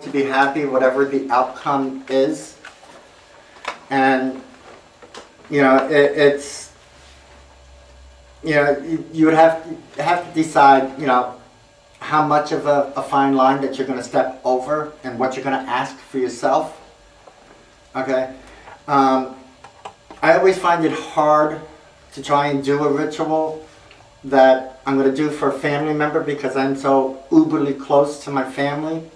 to be happy whatever the outcome is. And it's you would have to decide how much of a fine line that you're going to step over and what you're going to ask for yourself. Okay. I always find it hard to try and do a ritual that I'm going to do for a family member because I'm so uberly close to my family.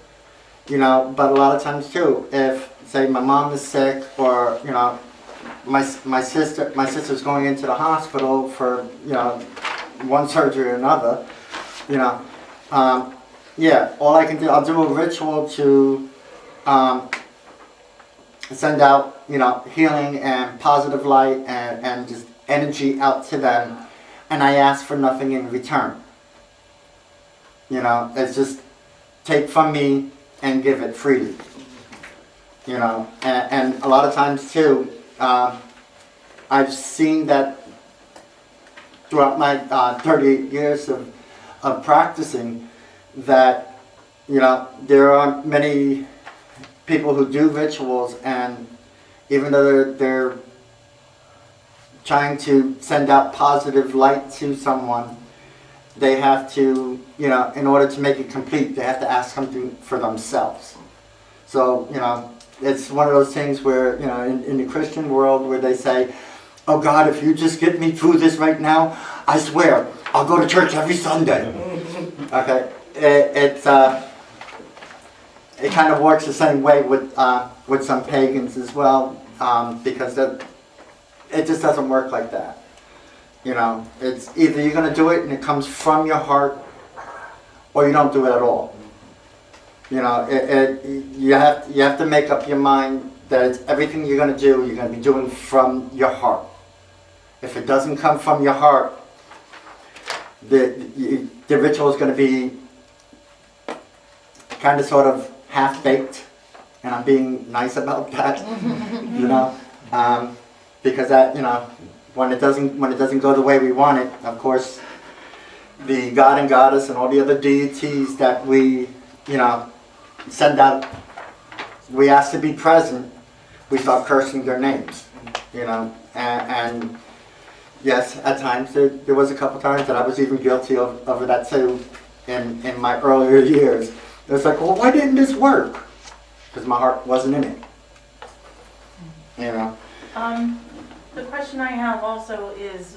But a lot of times too, if say my mom is sick or my sister's going into the hospital for one surgery or another, all I can do, I'll do a ritual to send out healing and positive light and just energy out to them, and I ask for nothing in return. It's just take from me and give it freely. And a lot of times too, I've seen that throughout my 38 years of practicing that, there are many people who do rituals, and even though they're trying to send out positive light to someone, they have to, in order to make it complete, they have to ask something for themselves. So, it's one of those things where, in the Christian world where they say, oh God, if you just get me through this right now, I swear, I'll go to church every Sunday. Okay, it kind of works the same way with some pagans as well, because it just doesn't work like that. It's either you're going to do it and it comes from your heart, or you don't do it at all. You have to make up your mind that it's everything you're going to do, you're going to be doing from your heart. If it doesn't come from your heart, the ritual is going to be kind of sort of half-baked, and I'm being nice about that, because that, when it doesn't go the way we want it, of course, the God and Goddess and all the other deities that we, send out, we ask to be present, we start cursing their names, and yes, at times, there was a couple times that I was even guilty of that too, in my earlier years. It was like, well, why didn't this work? Because my heart wasn't in it, The question I have also is,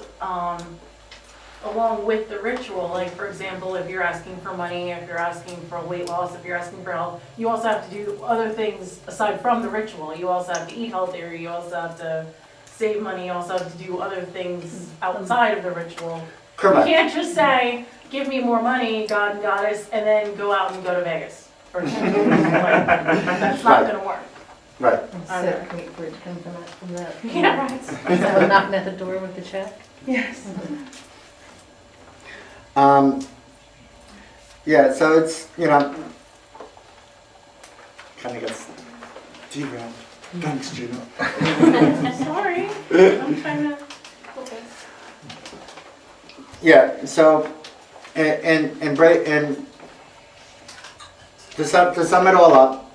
along with the ritual, like for example, if you're asking for money, if you're asking for weight loss, if you're asking for health, you also have to do other things aside from the ritual. You also have to eat healthier, you also have to save money, you also have to do other things outside of the ritual. Correct. You can't just say, give me more money, God and Goddess, and then go out and go to Vegas. Or that's not going to work. Right. Sit, wait for it to come from that. Yeah, right. So knocking at the door with the check? Yes. Yeah, so it's, kind of gets derailed. Thanks, Gina. Sorry. I'm trying to focus. Yeah, so, and to sum it all up,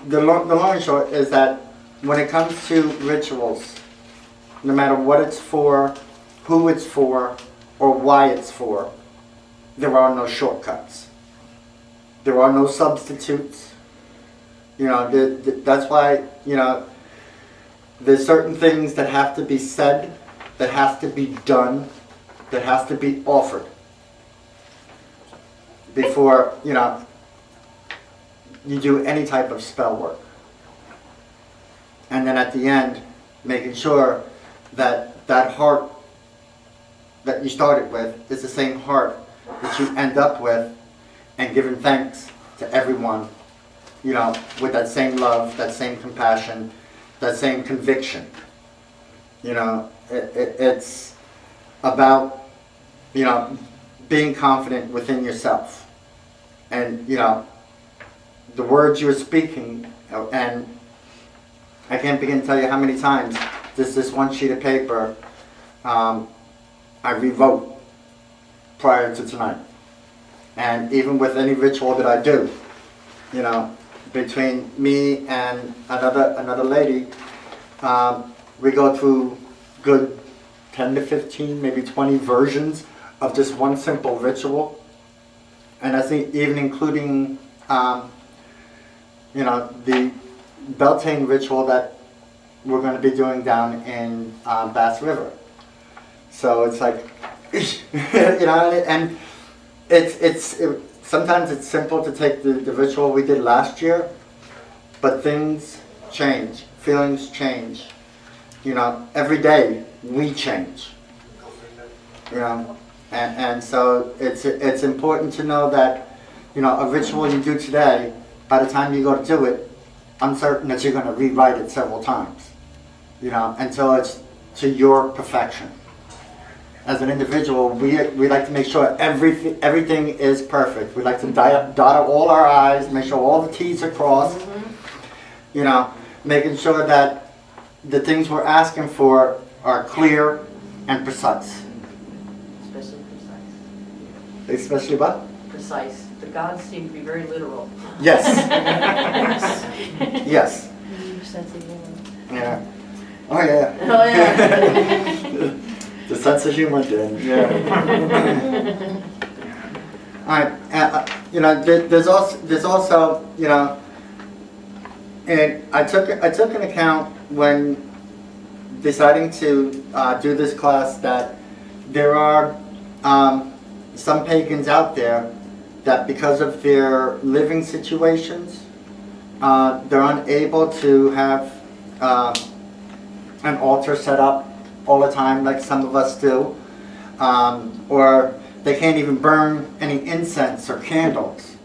the long and short is that when it comes to rituals, no matter what it's for, who it's for, or why it's for, there are no shortcuts. There are no substitutes. That's why, there's certain things that have to be said, that has to be done, that has to be offered before, you do any type of spell work. And then at the end, making sure that that heart that you started with is the same heart that you end up with, and giving thanks to everyone, with that same love, that same compassion, that same conviction. It's about, being confident within yourself. And, the words you're speaking, and I can't begin to tell you how many times this one sheet of paper I rewrote prior to tonight. And even with any ritual that I do, you know, between me and another lady, we go through good 10 to 15, maybe 20 versions of just one simple ritual. And I think even including, you know, the Beltane ritual that we're going to be doing down in Bass River. So it's like, you know, and sometimes it's simple to take the ritual we did last year, but things change, feelings change. You know, every day we change. You know, and so it's important to know that, you know, a ritual you do today, by the time you go to do it, I'm certain that you're going to rewrite it several times. You know, until it's to your perfection. As an individual, we like to make sure everything is perfect. We like to dot all our I's, make sure all the T's are crossed. You know, making sure that the things we're asking for are clear and precise. Especially precise. Especially what? Precise. The gods seem to be very literal. Yes. Yes. Sense of humor. Yeah. Oh yeah. Oh, yeah. The sense of humor, then. Yeah. All right. You know, there's also, you know, and I took an account when deciding to do this class that there are some pagans out there that because of their living situations, they're unable to have an altar set up all the time like some of us do, or they can't even burn any incense or candles.